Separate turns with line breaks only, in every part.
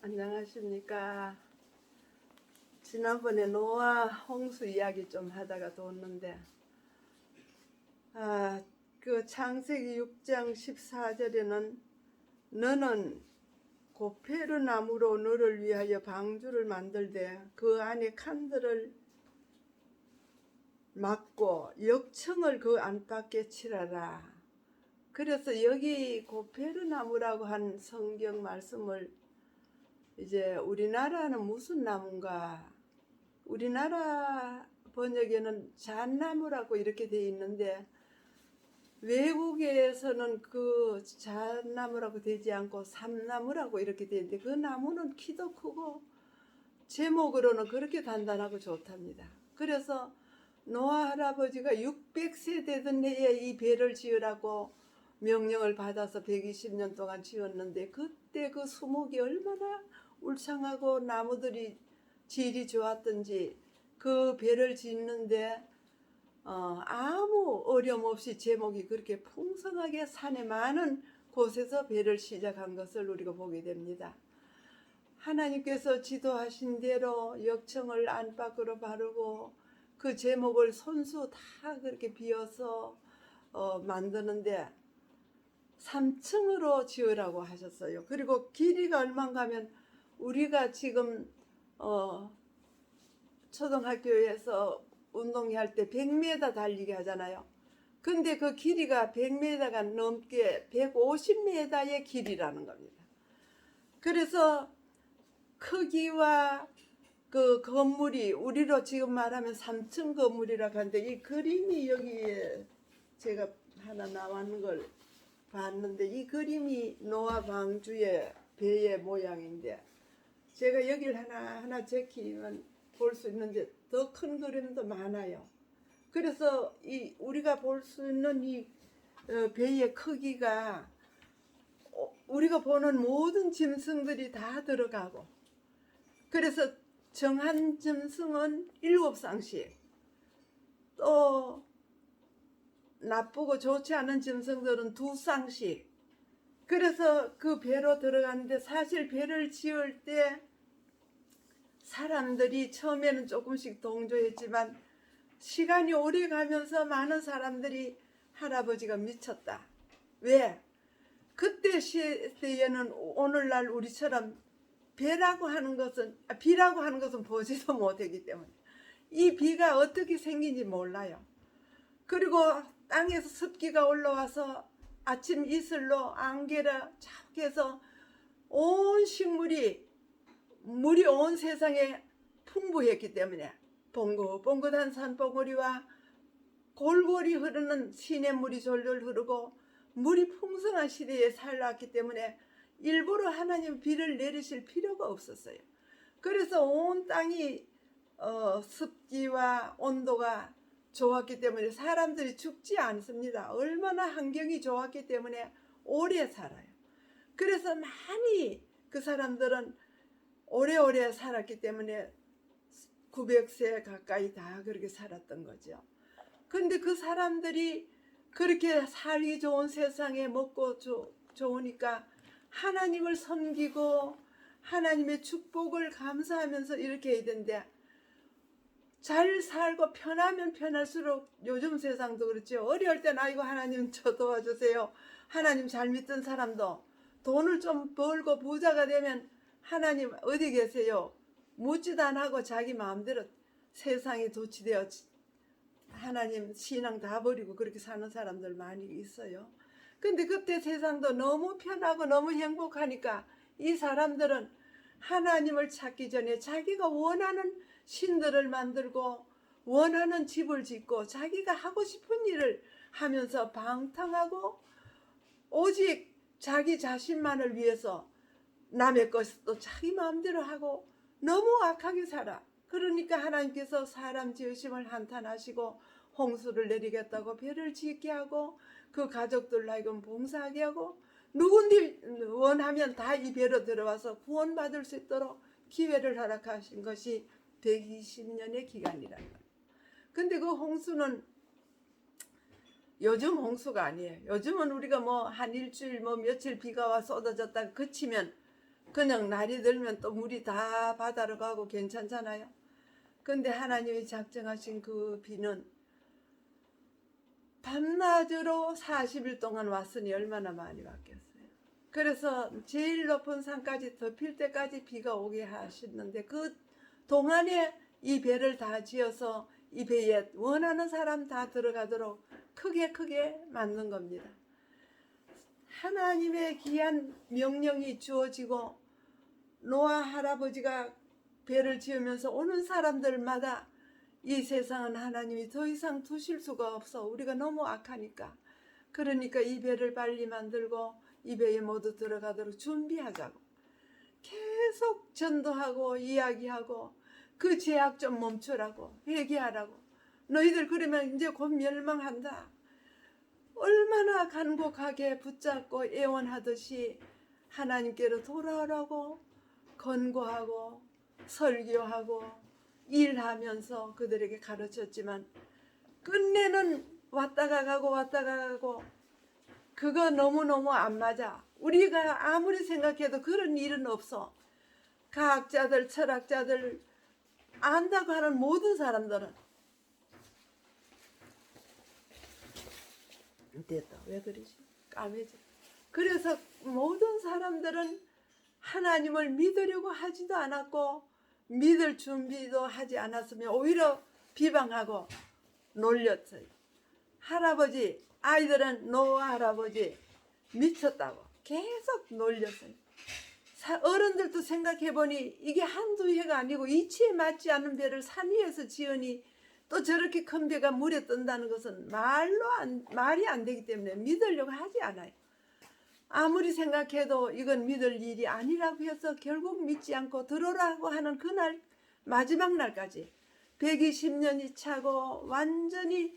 안녕하십니까. 지난번에 노아 홍수 이야기 좀 하다가 뒀는데, 그 창세기 6장 14절에는 너는 고페르 나무로 너를 위하여 방주를 만들되 그 안에 칸들을 막고 역청을 그 안팎에 칠하라. 그래서 여기 고페르 나무라고 한 성경 말씀을 이제 우리나라는 무슨 나무인가? 우리나라 번역에는 잣나무라고 이렇게 돼 있는데 외국에서는 그 잣나무라고 되지 않고 삼나무라고 이렇게 돼 있는데 그 나무는 키도 크고 제목으로는 그렇게 단단하고 좋답니다. 그래서 노아 할아버지가 600세 되던 해에 이 배를 지으라고 명령을 받아서 120년 동안 지었는데 그때 그 수목이 얼마나 울창하고 나무들이 질이 좋았던지 그 배를 짓는데 아무 어려움 없이 제목이 그렇게 풍성하게 산에 많은 곳에서 배를 시작한 것을 우리가 보게 됩니다. 하나님께서 지도하신 대로 역청을 안팎으로 바르고 그 제목을 손수 다 그렇게 비어서 만드는데 3층으로 지으라고 하셨어요. 그리고 길이가 얼마인가 하면 우리가 지금 초등학교에서 운동회 할 때 100m 달리기 하잖아요. 근데 그 길이가 100m가 넘게 150m의 길이라는 겁니다. 그래서 크기와 그 건물이 우리로 지금 말하면 3층 건물이라고 하는데 이 그림이 여기에 제가 하나 나왔는 걸 봤는데 이 그림이 노아 방주의 배의 모양인데 제가 여기를 하나하나 제키면 볼 수 있는데 더 큰 그림도 많아요. 그래서 이 우리가 볼 수 있는 이 배의 크기가 우리가 보는 모든 짐승들이 다 들어가고 그래서 정한 짐승은 7쌍씩 또 나쁘고 좋지 않은 짐승들은 2쌍씩 그래서 그 배로 들어가는데 사실 배를 지을 때 사람들이 처음에는 조금씩 동조했지만 시간이 오래 가면서 많은 사람들이 할아버지가 미쳤다. 왜? 그때 시대에는 오늘날 우리처럼 비라고 하는 것은 보지도 못하기 때문에 이 비가 어떻게 생긴지 몰라요. 그리고 땅에서 습기가 올라와서 아침 이슬로 안개라 자욱해서 온 물이 온 세상에 풍부했기 때문에 봉긋봉긋한 산봉우리와 골골이 흐르는 시냇물이 졸졸 흐르고 물이 풍성한 시대에 살았기 때문에 일부러 하나님 비를 내리실 필요가 없었어요. 그래서 온 땅이 습기와 온도가 좋았기 때문에 사람들이 죽지 않습니다. 얼마나 환경이 좋았기 때문에 오래 살아요. 그래서 많이 그 사람들은 오래오래 살았기 때문에 900세 가까이 다 그렇게 살았던 거죠. 근데 그 사람들이 그렇게 살기 좋은 세상에 먹고 좋으니까 하나님을 섬기고 하나님의 축복을 감사하면서 이렇게 해야 되는데 잘 살고 편하면 편할수록 요즘 세상도 그렇죠. 어려울 땐 아이고 하나님 저 도와주세요. 하나님 잘 믿던 사람도 돈을 좀 벌고 부자가 되면 하나님 어디 계세요? 묻지도 안 하고 자기 마음대로 세상에 도취되어 하나님 신앙 다 버리고 그렇게 사는 사람들 많이 있어요. 근데 그때 세상도 너무 편하고 너무 행복하니까 이 사람들은 하나님을 찾기 전에 자기가 원하는 신들을 만들고 원하는 집을 짓고 자기가 하고 싶은 일을 하면서 방탕하고 오직 자기 자신만을 위해서 남의 것도 자기 마음대로 하고 너무 악하게 살아. 그러니까 하나님께서 사람 지으심을 한탄하시고 홍수를 내리겠다고 배를 짓게 하고 그 가족들 하여금 봉사하게 하고 누군지 원하면 다 이 배로 들어와서 구원받을 수 있도록 기회를 허락하신 것이 120년의 기간이라는 거예요. 근데 그 홍수는 요즘 홍수가 아니에요. 요즘은 우리가 뭐 한 일주일 뭐 며칠 비가 와 쏟아졌다가 그치면 그냥 날이 들면 또 물이 다 바다로 가고 괜찮잖아요. 근데 하나님이 작정하신 그 비는 밤낮으로 40일 동안 왔으니 얼마나 많이 왔겠어요. 그래서 제일 높은 산까지 덮일 때까지 비가 오게 하시는데 그 동안에 이 배를 다 지어서 이 배에 원하는 사람 다 들어가도록 크게 만든 겁니다. 하나님의 귀한 명령이 주어지고 노아 할아버지가 배를 지으면서 오는 사람들마다 이 세상은 하나님이 더 이상 두실 수가 없어. 우리가 너무 악하니까. 그러니까 이 배를 빨리 만들고 이 배에 모두 들어가도록 준비하자고. 계속 전도하고 이야기하고 그 죄악 좀 멈추라고 회개하라고. 너희들 그러면 이제 곧 멸망한다. 얼마나 간곡하게 붙잡고 애원하듯이 하나님께로 돌아오라고 권고하고 설교하고 일하면서 그들에게 가르쳤지만 끝내는 왔다가 가고 그거 너무너무 안 맞아. 우리가 아무리 생각해도 그런 일은 없어. 과학자들, 철학자들, 안다고 하는 모든 사람들은 됐다. 왜 그러지? 까매져. 그래서 모든 사람들은 하나님을 믿으려고 하지도 않았고 믿을 준비도 하지 않았으며 오히려 비방하고 놀렸어요. 할아버지, 아이들은 노아 할아버지 미쳤다고 계속 놀렸어요. 어른들도 생각해보니 이게 한두 해가 아니고 이치에 맞지 않은 배를 산 위에서 지으니 또 저렇게 큰 배가 물에 뜬다는 것은 말이 안 되기 때문에 믿으려고 하지 않아요. 아무리 생각해도 이건 믿을 일이 아니라고 해서 결국 믿지 않고 들어오라고 하는 그날 마지막 날까지 120년이 차고 완전히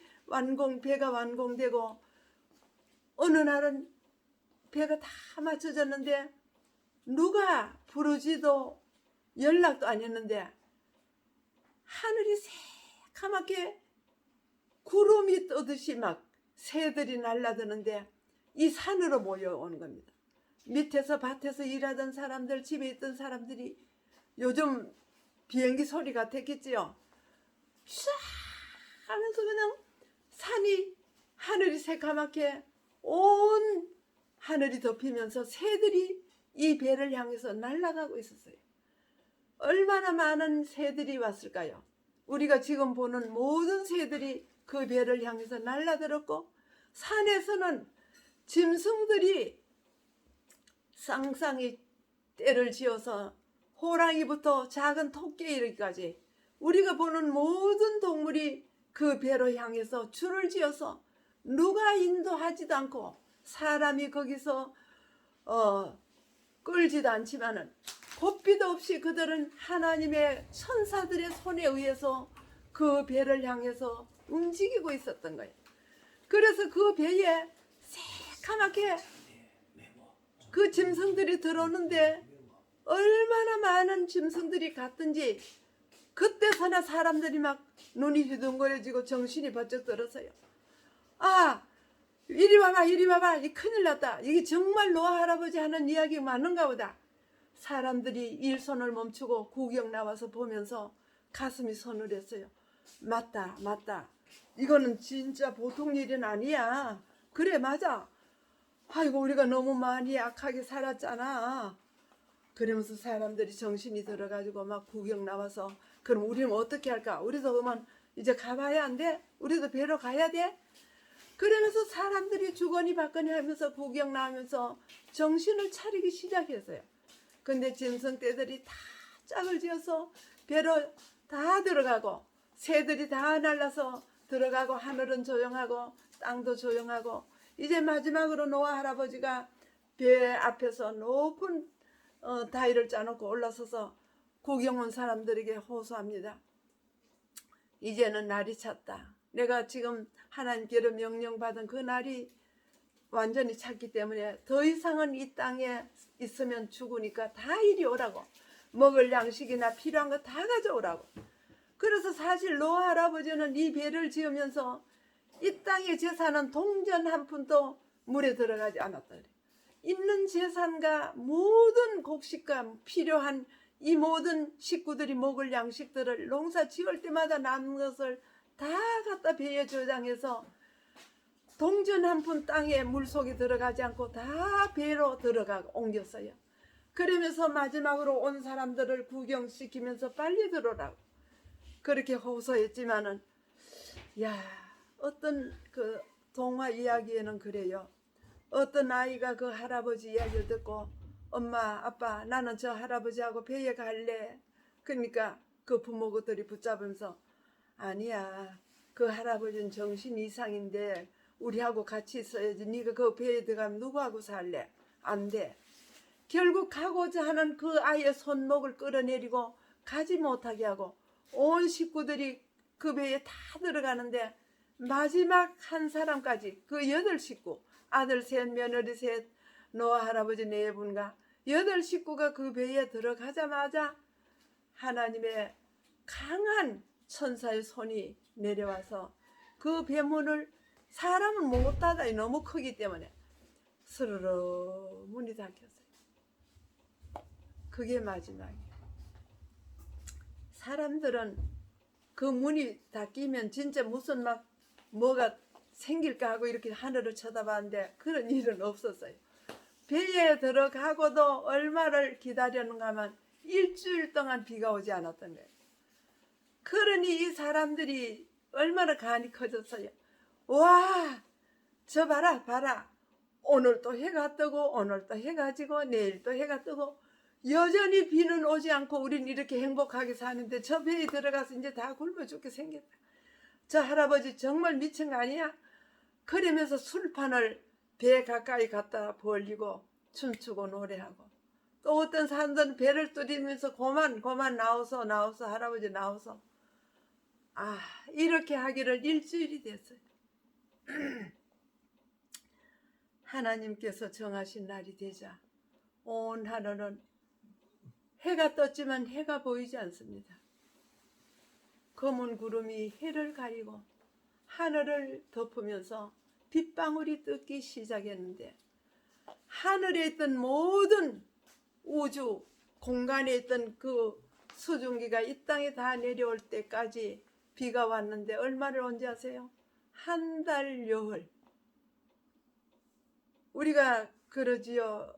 배가 완공되고 어느 날은 배가 다 맞춰졌는데 누가 부르지도 연락도 안 했는데 하늘이 새카맣게 구름이 떠듯이 막 새들이 날아드는데 이 산으로 모여오는 겁니다. 밑에서 밭에서 일하던 사람들, 집에 있던 사람들이 요즘 비행기 소리 같았겠지요. 쫙 하면서 그냥 하늘이 새카맣게 온 하늘이 덮이면서 새들이 이 배를 향해서 날아가고 있었어요. 얼마나 많은 새들이 왔을까요? 우리가 지금 보는 모든 새들이 그 배를 향해서 날아들었고 산에서는 짐승들이 쌍쌍이 떼를 지어서 호랑이부터 작은 토끼 이르기까지 우리가 보는 모든 동물이 그 배로 향해서 줄을 지어서 누가 인도하지도 않고 사람이 거기서 끌지도 않지만은 고삐도 없이 그들은 하나님의 천사들의 손에 의해서 그 배를 향해서 움직이고 있었던 거예요. 그래서 그 배에 새카맣게 그 짐승들이 들어오는데 얼마나 많은 짐승들이 갔든지 그때서나 사람들이 막 눈이 휘둥그레지고 정신이 번쩍 들었어요. 아, 이리 와봐 이 큰일 났다. 이게 정말 노아 할아버지 하는 이야기 맞는가 보다. 사람들이 일손을 멈추고 구경 나와서 보면서 가슴이 서늘했어요. 맞다 이거는 진짜 보통 일은 아니야. 그래 맞아. 아이고 우리가 너무 많이 악하게 살았잖아. 그러면서 사람들이 정신이 들어가지고 막 구경 나와서 그럼 우리는 어떻게 할까? 우리도 그러면 이제 가봐야 안 돼? 우리도 배로 가야 돼? 그러면서 사람들이 주거니 받거니 하면서 구경 나오면서 정신을 차리기 시작했어요. 근데 짐승떼들이 다 짝을 지어서 배로 다 들어가고 새들이 다 날라서 들어가고 하늘은 조용하고 땅도 조용하고 이제 마지막으로 노아 할아버지가 배 앞에서 높은 다리를 짜놓고 올라서서 구경 온 사람들에게 호소합니다. 이제는 날이 찼다. 내가 지금 하나님께로 명령받은 그 날이 완전히 찼기 때문에 더 이상은 이 땅에 있으면 죽으니까 다 이리 오라고. 먹을 양식이나 필요한 거 다 가져오라고. 그래서 사실 노아 할아버지는 이 배를 지으면서 이 땅의 재산은 동전 한 푼도 물에 들어가지 않았다. 있는 재산과 모든 곡식과 필요한 이 모든 식구들이 먹을 양식들을 농사 지을 때마다 남은 것을 다 갖다 배에 저장해서 동전 한 푼 땅에 물속에 들어가지 않고 다 배로 옮겼어요. 그러면서 마지막으로 온 사람들을 구경시키면서 빨리 들어오라고 그렇게 호소했지만은, 야, 어떤 그 동화 이야기에는 그래요. 어떤 아이가 그 할아버지 이야기를 듣고, 엄마 아빠 나는 저 할아버지하고 배에 갈래. 그러니까 그 부모들이 붙잡으면서, 아니야, 그 할아버지는 정신 이상인데 우리하고 같이 있어야지. 네가 그 배에 들어가면 누구하고 살래? 안 돼. 결국 가고자 하는 그 아이의 손목을 끌어내리고 가지 못하게 하고 온 식구들이 그 배에 다 들어가는데, 마지막 한 사람까지, 그 8식구, 아들 셋, 며느리 셋, 노아 할아버지 4분과 8식구가 그 배에 들어가자마자 하나님의 강한 천사의 손이 내려와서 그 배문을, 사람은 못 닫아요. 너무 크기 때문에. 스르르 문이 닫혔어요. 그게 마지막이에요. 사람들은 그 문이 닫히면 진짜 무슨 뭐가 생길까 하고 이렇게 하늘을 쳐다봤는데 그런 일은 없었어요. 배에 들어가고도 얼마를 기다렸는가 하면 일주일 동안 비가 오지 않았던 거예요. 그러니 이 사람들이 얼마나 간이 커졌어요. 와, 저 봐라. 오늘 또 해가 뜨고 오늘 또 해가 지고 내일 또 해가 뜨고 여전히 비는 오지 않고 우린 이렇게 행복하게 사는데 저 배에 들어가서 이제 다 굶어 죽게 생겼다. 저 할아버지 정말 미친 거 아니야? 그러면서 술판을 배 가까이 갖다 벌리고 춤추고 노래하고, 또 어떤 사람들은 배를 뚫리면서 고만 나오소 할아버지 나오소. 이렇게 하기를 일주일이 됐어요. 하나님께서 정하신 날이 되자 온 하늘은 해가 떴지만 해가 보이지 않습니다. 검은 구름이 해를 가리고 하늘을 덮으면서 빗방울이 뜨기 시작했는데, 하늘에 있던 모든 우주 공간에 있던 그 수증기가 이 땅에 다 내려올 때까지 비가 왔는데 얼마를 온지 아세요? 한 달 여흘. 우리가 그러지요.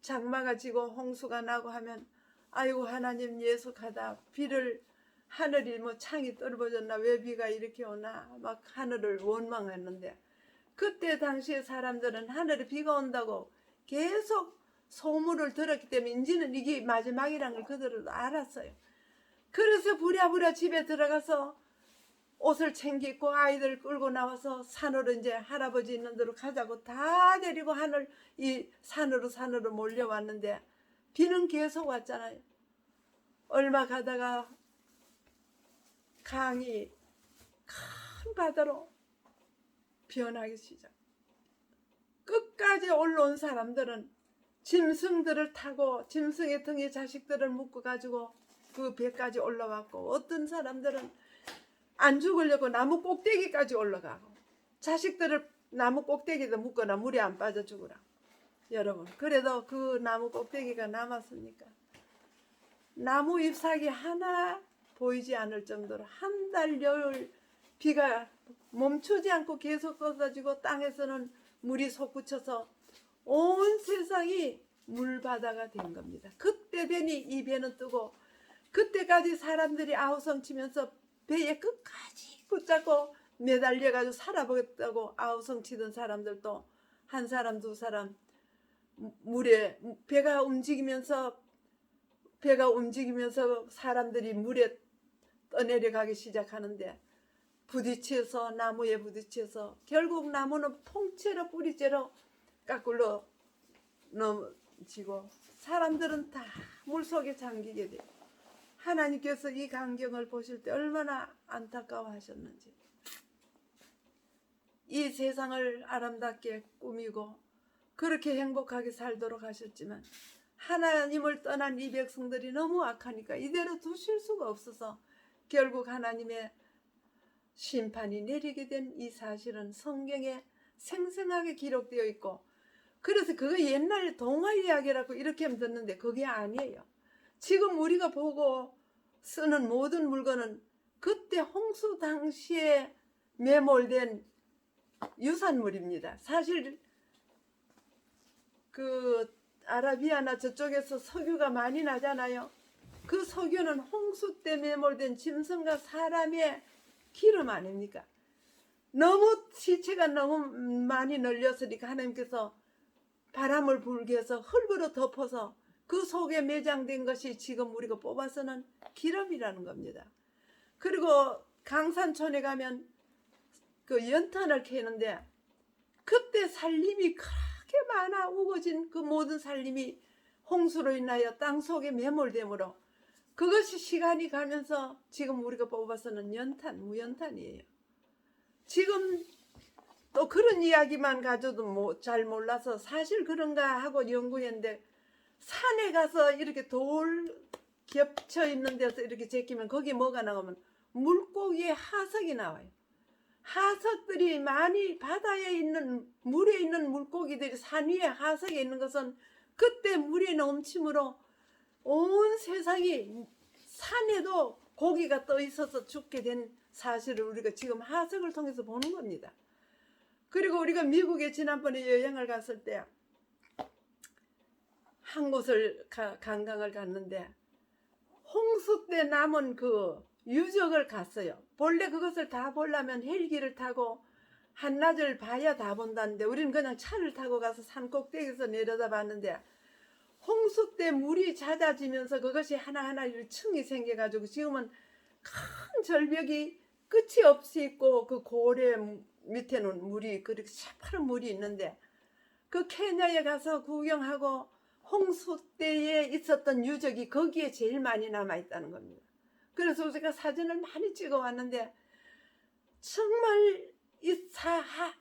장마가 지고 홍수가 나고 하면 아이고 하나님 예속하다, 비를, 하늘이 창이 떨어졌나, 왜 비가 이렇게 오나 막 하늘을 원망했는데, 그때 당시에 사람들은 하늘에 비가 온다고 계속 소문을 들었기 때문에 이제는 이게 마지막이라는 걸 그들은 알았어요. 그래서 부랴부랴 집에 들어가서 옷을 챙기고 아이들 끌고 나와서 산으로, 이제 할아버지 있는 데로 가자고 다 데리고 이 산으로 몰려왔는데 비는 계속 왔잖아요. 얼마 가다가 강이 큰 바다로 변하기 시작. 끝까지 올라온 사람들은 짐승들을 타고 짐승의 등에 자식들을 묶어 가지고 그 배까지 올라왔고, 어떤 사람들은 안 죽으려고 나무 꼭대기까지 올라가고 자식들을 나무 꼭대기에다 묶거나 물에 안 빠져 죽으라. 여러분, 그래도 그 나무 꼭대기가 남았습니까? 나무 잎사귀 하나 보이지 않을 정도로 한 달 여흘 비가 멈추지 않고 계속 쏟아지고 땅에서는 물이 솟구쳐서 온 세상이 물바다가 된 겁니다. 그때 되니 이 배는 뜨고, 그때까지 사람들이 아우성치면서 배에 끝까지 붙잡고 매달려가지고 살아보겠다고 아우성치던 사람들도 한 사람 두 사람 물에, 배가 움직이면서 사람들이 물에 떠내려가기 시작하는데 부딪혀서, 나무에 부딪혀서 결국 나무는 통째로 뿌리째로 까꿀로 넘어지고 사람들은 다 물속에 잠기게 돼요. 하나님께서 이 광경을 보실 때 얼마나 안타까워하셨는지. 이 세상을 아름답게 꾸미고 그렇게 행복하게 살도록 하셨지만 하나님을 떠난 이 백성들이 너무 악하니까 이대로 두실 수가 없어서 결국 하나님의 심판이 내리게 된 이 사실은 성경에 생생하게 기록되어 있고, 그래서 그거 옛날 동화 이야기라고 이렇게 하면 듣는데 그게 아니에요. 지금 우리가 보고 쓰는 모든 물건은 그때 홍수 당시에 매몰된 유산물입니다. 사실 그 아라비아나 저쪽에서 석유가 많이 나잖아요. 그 석유는 홍수 때 매몰된 짐승과 사람의 기름 아닙니까? 너무 시체가 너무 많이 널렸으니까 하나님께서 바람을 불게 해서 흙으로 덮어서 그 속에 매장된 것이 지금 우리가 뽑아서는 기름이라는 겁니다. 그리고 강산촌에 가면 그 연탄을 캐는데 그때 살림이 그렇게 많아 우거진 그 모든 살림이 홍수로 인하여 땅 속에 매몰되므로 그것이 시간이 가면서 지금 우리가 뽑아서는 연탄, 무연탄이에요. 지금 또 그런 이야기만 가져도 잘 몰라서 사실 그런가 하고 연구했는데 산에 가서 이렇게 돌 겹쳐 있는 데서 이렇게 제끼면 거기에 뭐가 나오면 물고기의 하석이 나와요. 하석들이 많이 바다에 있는 물에 있는 물고기들이 산 위에 하석에 있는 것은 그때 물이 넘침으로 온 세상이 산에도 고기가 떠 있어서 죽게 된 사실을 우리가 지금 하석을 통해서 보는 겁니다. 그리고 우리가 미국에 지난번에 여행을 갔을 때 한 곳을 관광을 갔는데 홍수 때 남은 그 유적을 갔어요. 본래 그것을 다 보려면 헬기를 타고 한낮을 봐야 다 본다는데 우리는 그냥 차를 타고 가서 산 꼭대기에서 내려다 봤는데 홍수 때 물이 잦아지면서 그것이 하나하나 층이 생겨가지고 지금은 큰 절벽이 끝이 없이 있고 그 고래 밑에는 물이 그렇게 새파란 물이 있는데 그 케냐에 가서 구경하고 홍수 때에 있었던 유적이 거기에 제일 많이 남아있다는 겁니다. 그래서 제가 사진을 많이 찍어 왔는데 정말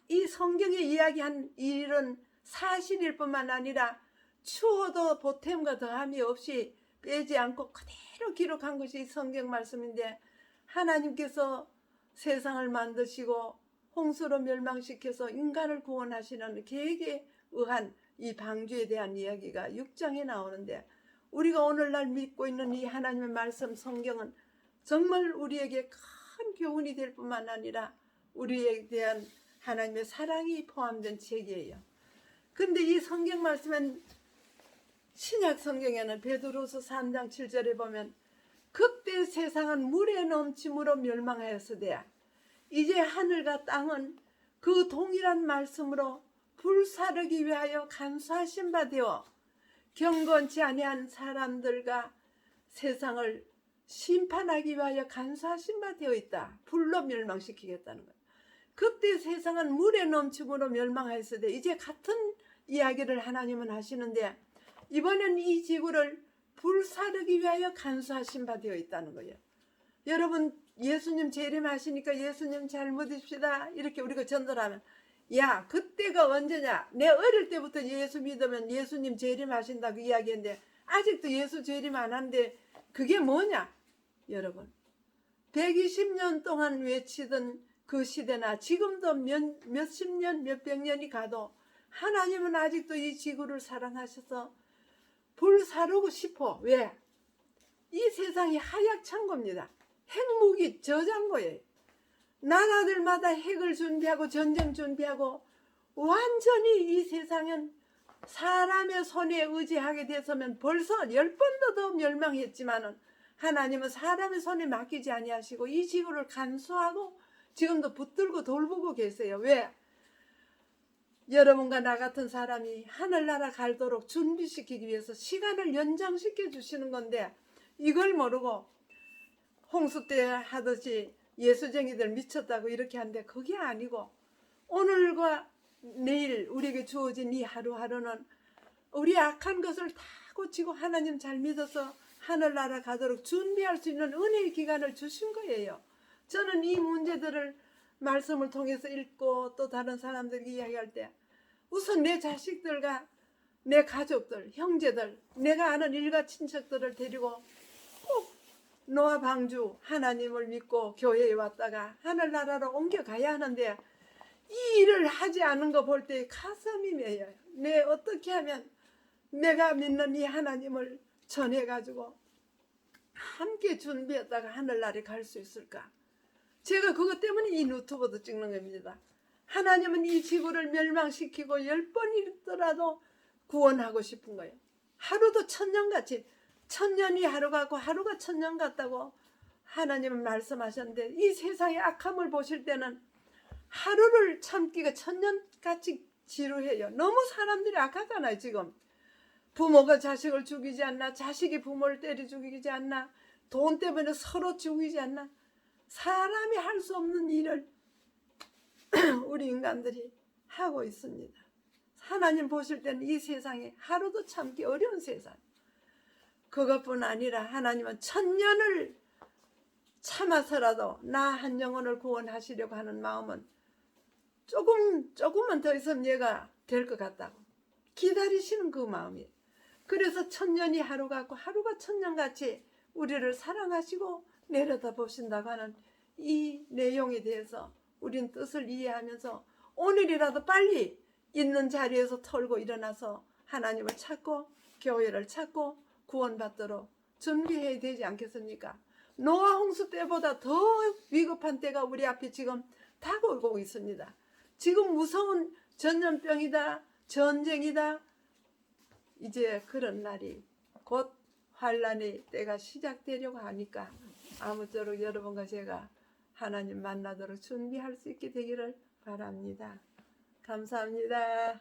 이 성경에 이야기한 이런 사실일 뿐만 아니라 추워도 보탬과 더함이 없이 빼지 않고 그대로 기록한 것이 이 성경 말씀인데 하나님께서 세상을 만드시고 홍수로 멸망시켜서 인간을 구원하시는 계획에 의한 이 방주에 대한 이야기가 6장에 나오는데 우리가 오늘날 믿고 있는 이 하나님의 말씀 성경은 정말 우리에게 큰 교훈이 될 뿐만 아니라 우리에 대한 하나님의 사랑이 포함된 책이에요. 근데 이 성경 말씀은 신약 성경에는 베드로서 3장 7절에 보면 그때 세상은 물에 넘침으로 멸망하였으되 이제 하늘과 땅은 그 동일한 말씀으로 불사르기 위하여 간수하신 바 되어 경건치 아니한 사람들과 세상을 심판하기 위하여 간수하신 바 되어 있다. 불로 멸망시키겠다는 거예요. 그때 세상은 물에 넘침으로 멸망하였으되 이제 같은 이야기를 하나님은 하시는데 이번엔 이 지구를 불사르기 위하여 간수하신 바 되어 있다는 거예요. 여러분 예수님 재림하시니까 예수님 잘 믿읍시다 이렇게 우리가 전달하면 야 그때가 언제냐 내 어릴 때부터 예수 믿으면 예수님 재림하신다고 이야기했는데 아직도 예수 재림 안 한데 그게 뭐냐 여러분 120년 동안 외치던 그 시대나 지금도 몇십 년 몇백 년이 가도 하나님은 아직도 이 지구를 사랑하셔서 불사르고 싶어. 왜? 이 세상이 하약 창고입니다. 핵무기 저장고예요. 나라들마다 핵을 준비하고 전쟁 준비하고 완전히 이 세상은 사람의 손에 의지하게 돼서면 벌써 10번도 더 멸망했지만은 하나님은 사람의 손에 맡기지 아니하시고 이 지구를 간수하고 지금도 붙들고 돌보고 계세요. 왜? 여러분과 나 같은 사람이 하늘나라 갈도록 준비시키기 위해서 시간을 연장시켜 주시는 건데 이걸 모르고 홍수 때 하듯이 예수쟁이들 미쳤다고 이렇게 하는데 그게 아니고 오늘과 내일 우리에게 주어진 이 하루하루는 우리 악한 것을 다 고치고 하나님 잘 믿어서 하늘나라 가도록 준비할 수 있는 은혜의 기간을 주신 거예요. 저는 이 문제들을 말씀을 통해서 읽고 또 다른 사람들에게 이야기할 때 우선 내 자식들과 내 가족들, 형제들, 내가 아는 일가 친척들을 데리고 꼭 노아 방주 하나님을 믿고 교회에 왔다가 하늘나라로 옮겨가야 하는데 이 일을 하지 않은 거 볼 때 가슴이 메여요. 내 어떻게 하면 내가 믿는 이 하나님을 전해가지고 함께 준비했다가 하늘나라에 갈 수 있을까? 제가 그것 때문에 이 유튜브도 찍는 겁니다. 하나님은 이 지구를 멸망시키고 10번이더라도 구원하고 싶은 거예요. 하루도 천년같이, 천년이 하루 같고 하루가 천년 같다고 하나님은 말씀하셨는데, 이 세상의 악함을 보실 때는 하루를 참기가 천년같이 지루해요. 너무 사람들이 악하잖아요. 지금 부모가 자식을 죽이지 않나, 자식이 부모를 때려 죽이지 않나, 돈 때문에 서로 죽이지 않나. 사람이 할 수 없는 일을 우리 인간들이 하고 있습니다. 하나님 보실 때는 이 세상에 하루도 참기 어려운 세상. 그것뿐 아니라 하나님은 천년을 참아서라도 나 한 영혼을 구원하시려고 하는 마음은 조금만 더 있으면 얘가 될 것 같다고 기다리시는 그 마음이에요. 그래서 천년이 하루 같고 하루가 천년같이 우리를 사랑하시고 내려다보신다고 하는 이 내용에 대해서 우린 뜻을 이해하면서 오늘이라도 빨리 있는 자리에서 털고 일어나서 하나님을 찾고 교회를 찾고 구원받도록 준비해야 되지 않겠습니까? 노아 홍수 때보다 더 위급한 때가 우리 앞에 지금 다가오고 있습니다. 지금 무서운 전염병이다, 전쟁이다. 이제 그런 날이 곧 환란의 때가 시작되려고 하니까 아무쪼록 여러분과 제가 하나님 만나도록 준비할 수 있게 되기를 바랍니다. 감사합니다.